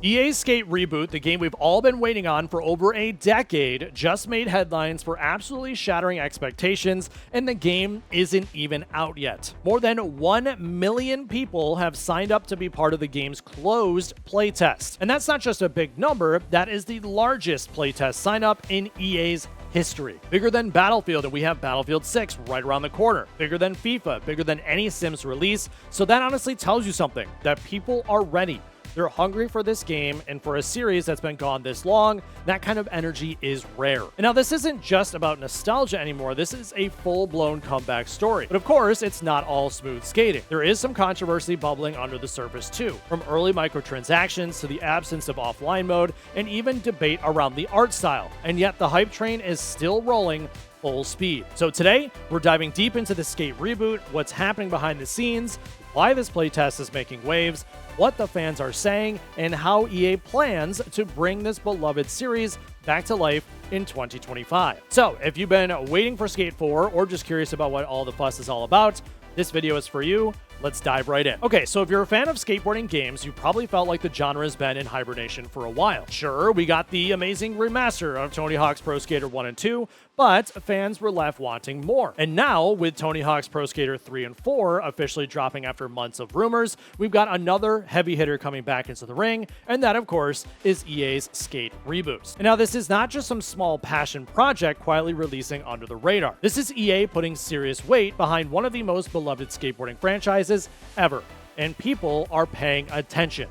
EA's Skate Reboot, the game we've all been waiting on for over a decade, just made headlines for absolutely shattering expectations, and the game isn't even out yet. More than 1 million people have signed up to be part of the game's closed playtest. And that's not just a big number, that is the largest playtest sign-up in EA's history. Bigger than Battlefield, and we have Battlefield 6 right around the corner. Bigger than FIFA, bigger than any Sims release. So that honestly tells you something, that people are ready. They're hungry for this game, and for a series that's been gone this long, that kind of energy is rare. And now this isn't just about nostalgia anymore, this is a full-blown comeback story. But of course, it's not all smooth skating. There is some controversy bubbling under the surface too, from early microtransactions to the absence of offline mode, and even debate around the art style. And yet the hype train is still rolling full speed. So today, we're diving deep into the Skate Reboot, what's happening behind the scenes, why this playtest is making waves, what the fans are saying, and how EA plans to bring this beloved series back to life in 2025. So, if you've been waiting for Skate 4 or just curious about what all the fuss is all about, this video is for you. Let's dive right in. Okay, so if you're a fan of skateboarding games, you probably felt like the genre has been in hibernation for a while. Sure, we got the amazing remaster of Tony Hawk's Pro Skater 1 and 2, but fans were left wanting more. And now, with Tony Hawk's Pro Skater 3 and 4 officially dropping after months of rumors, we've got another heavy hitter coming back into the ring, and that, of course, is EA's Skate Reboot. And now, this is not just some small passion project quietly releasing under the radar. This is EA putting serious weight behind one of the most beloved skateboarding franchises ever, and people are paying attention.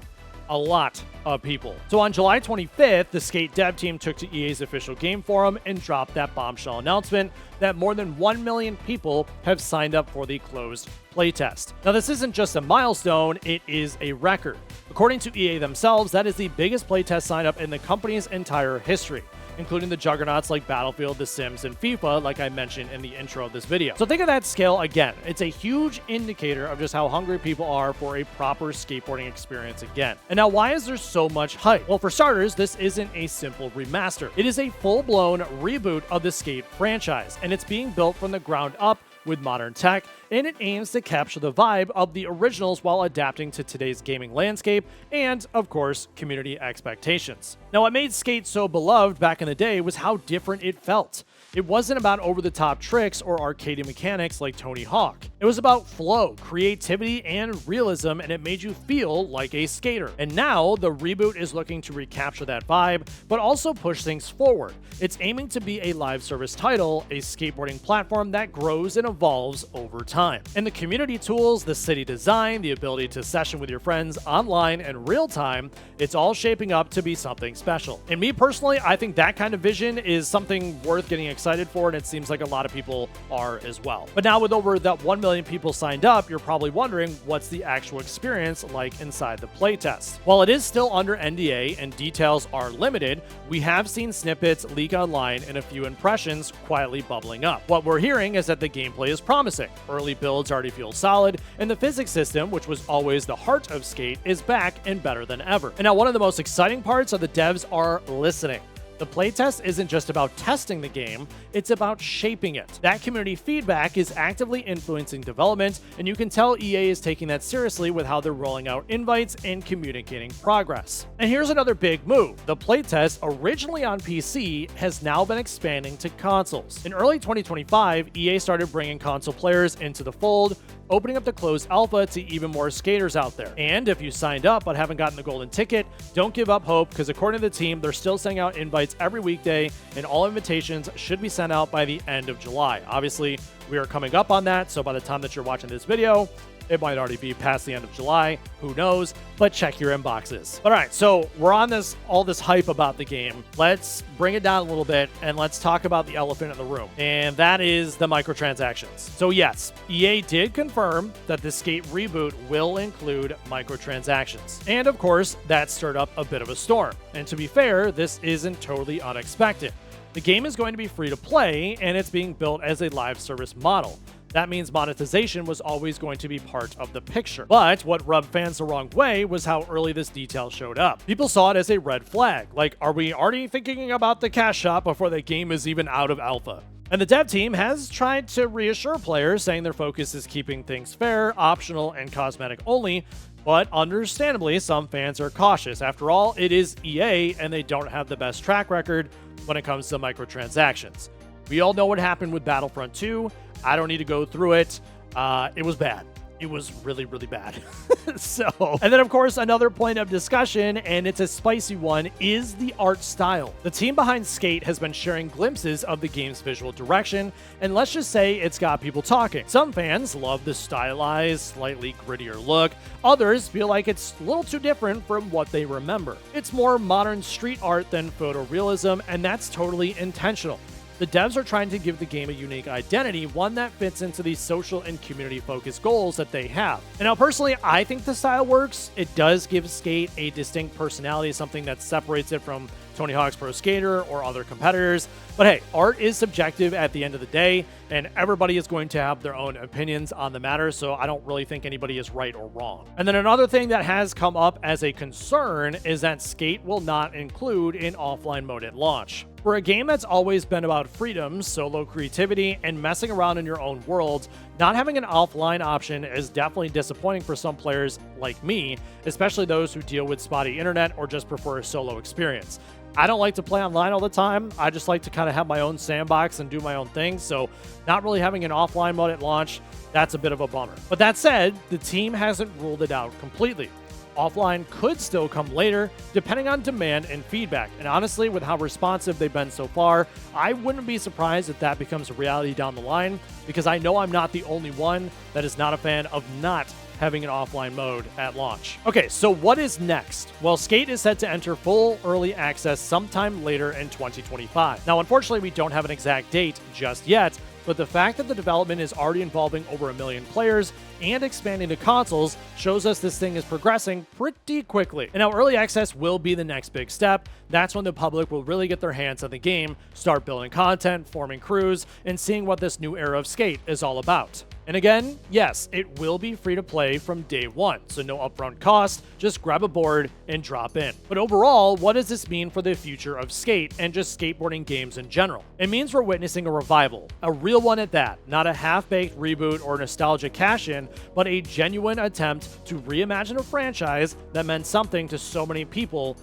A lot of people. So on July 25th, the Skate dev team took to EA's official game forum and dropped that bombshell announcement that more than 1 million people have signed up for the closed playtest. Now, this isn't just a milestone, it is a record. According to EA themselves, that is the biggest playtest sign-up in the company's entire history, including the juggernauts like Battlefield, The Sims, and FIFA, like I mentioned in the intro of this video. So think of that scale again. It's a huge indicator of just how hungry people are for a proper skateboarding experience again. And now, why is there so much hype? Well, for starters, this isn't a simple remaster. It is a full-blown reboot of the Skate franchise, and it's being built from the ground up with modern tech, and it aims to capture the vibe of the originals while adapting to today's gaming landscape and, of course, community expectations. Now, what made Skate so beloved back in the day was how different it felt. It wasn't about over-the-top tricks or arcade mechanics like Tony Hawk. It was about flow, creativity, and realism, and it made you feel like a skater. And now, the reboot is looking to recapture that vibe, but also push things forward. It's aiming to be a live service title, a skateboarding platform that grows and evolves over time. And the community tools, the city design, the ability to session with your friends online in real time, it's all shaping up to be something special. And me personally, I think that kind of vision is something worth getting excited for, and it seems like a lot of people are as well. But now with over that 1 million people signed up, you're probably wondering what's the actual experience like inside the playtest. While it is still under NDA and details are limited, we have seen snippets leak online and a few impressions quietly bubbling up. What we're hearing is that the gameplay is promising. Early builds already feel solid, and the physics system, which was always the heart of Skate, is back and better than ever. And now one of the most exciting parts are the devs are listening. The playtest isn't just about testing the game, it's about shaping it. That community feedback is actively influencing development, and you can tell EA is taking that seriously with how they're rolling out invites and communicating progress. And here's another big move. The playtest, originally on PC, has now been expanding to consoles. In early 2025, EA started bringing console players into the fold, opening up the closed alpha to even more skaters out there. And if you signed up but haven't gotten the golden ticket, don't give up hope, because according to the team, they're still sending out invites every weekday, and all invitations should be sent out by the end of July. Obviously, we are coming up on that, so by the time that you're watching this video, it might already be past the end of July, who knows, but check your inboxes. All right, so we're on all this hype about the game. Let's bring it down a little bit, and let's talk about the elephant in the room, and that is the microtransactions. So yes, EA did confirm that the Skate Reboot will include microtransactions. And of course, that stirred up a bit of a storm. And to be fair, this isn't totally unexpected. The game is going to be free to play, and it's being built as a live service model. That means monetization was always going to be part of the picture. But what rubbed fans the wrong way was how early this detail showed up. People saw it as a red flag. Like, are we already thinking about the cash shop before the game is even out of alpha? And the dev team has tried to reassure players, saying their focus is keeping things fair, optional, and cosmetic only. But understandably, some fans are cautious. After all, it is EA, and they don't have the best track record when it comes to microtransactions. We all know what happened with Battlefront 2. I don't need to go through it. It was bad. It was really, really bad. And then, of course, another point of discussion, and it's a spicy one, is the art style. The team behind Skate has been sharing glimpses of the game's visual direction, and let's just say it's got people talking. Some fans love the stylized, slightly grittier look. Others feel like it's a little too different from what they remember. It's more modern street art than photorealism, and that's totally intentional. The devs are trying to give the game a unique identity, one that fits into the social and community-focused goals that they have. And now, personally, I think the style works. It does give Skate a distinct personality, something that separates it from Tony Hawk's Pro Skater or other competitors. But hey, art is subjective at the end of the day, and everybody is going to have their own opinions on the matter, so I don't really think anybody is right or wrong. And then another thing that has come up as a concern is that Skate will not include an offline mode at launch. For a game that's always been about freedom, solo creativity, and messing around in your own world, not having an offline option is definitely disappointing for some players like me, especially those who deal with spotty internet or just prefer a solo experience. I don't like to play online all the time. I just like to kind of have my own sandbox and do my own thing, so not really having an offline mode at launch, that's a bit of a bummer. But that said, the team hasn't ruled it out completely. Offline could still come later, depending on demand and feedback. And honestly, with how responsive they've been so far, I wouldn't be surprised if that becomes a reality down the line, because I know I'm not the only one that is not a fan of not having an offline mode at launch. Okay, so what is next? Well, Skate is set to enter full early access sometime later in 2025. Now, unfortunately, we don't have an exact date just yet, but the fact that the development is already involving over 1 million players and expanding to consoles shows us this thing is progressing pretty quickly. And now early access will be the next big step. That's when the public will really get their hands on the game, start building content, forming crews, and seeing what this new era of Skate is all about. And again, yes, it will be free to play from day one, so no upfront cost, just grab a board and drop in. But overall, what does this mean for the future of Skate and just skateboarding games in general? It means we're witnessing a revival, a real one at that, not a half-baked reboot or nostalgic cash-in, but a genuine attempt to reimagine a franchise that meant something to so many people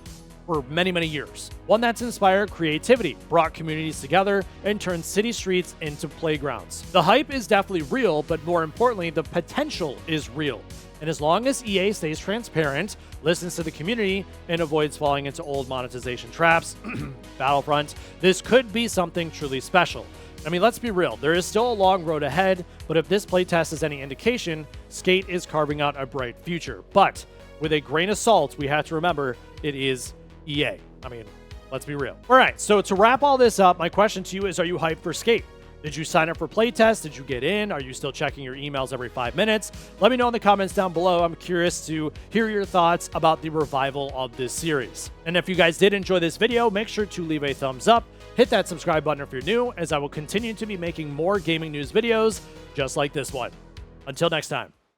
for many, many years. One that's inspired creativity, brought communities together, and turned city streets into playgrounds. The hype is definitely real, but more importantly, the potential is real. And as long as EA stays transparent, listens to the community, and avoids falling into old monetization traps, Battlefront, this could be something truly special. I mean, let's be real, there is still a long road ahead, but if this playtest is any indication, Skate is carving out a bright future. But with a grain of salt, we have to remember it is EA. I mean, let's be real. All right, so to wrap all this up, my question to you is, are you hyped for Skate? Did you sign up for Playtest? Did you get in? Are you still checking your emails every 5 minutes? Let me know in the comments down below. I'm curious to hear your thoughts about the revival of this series. And if you guys did enjoy this video, make sure to leave a thumbs up. Hit that subscribe button if you're new, as I will continue to be making more gaming news videos just like this one. Until next time.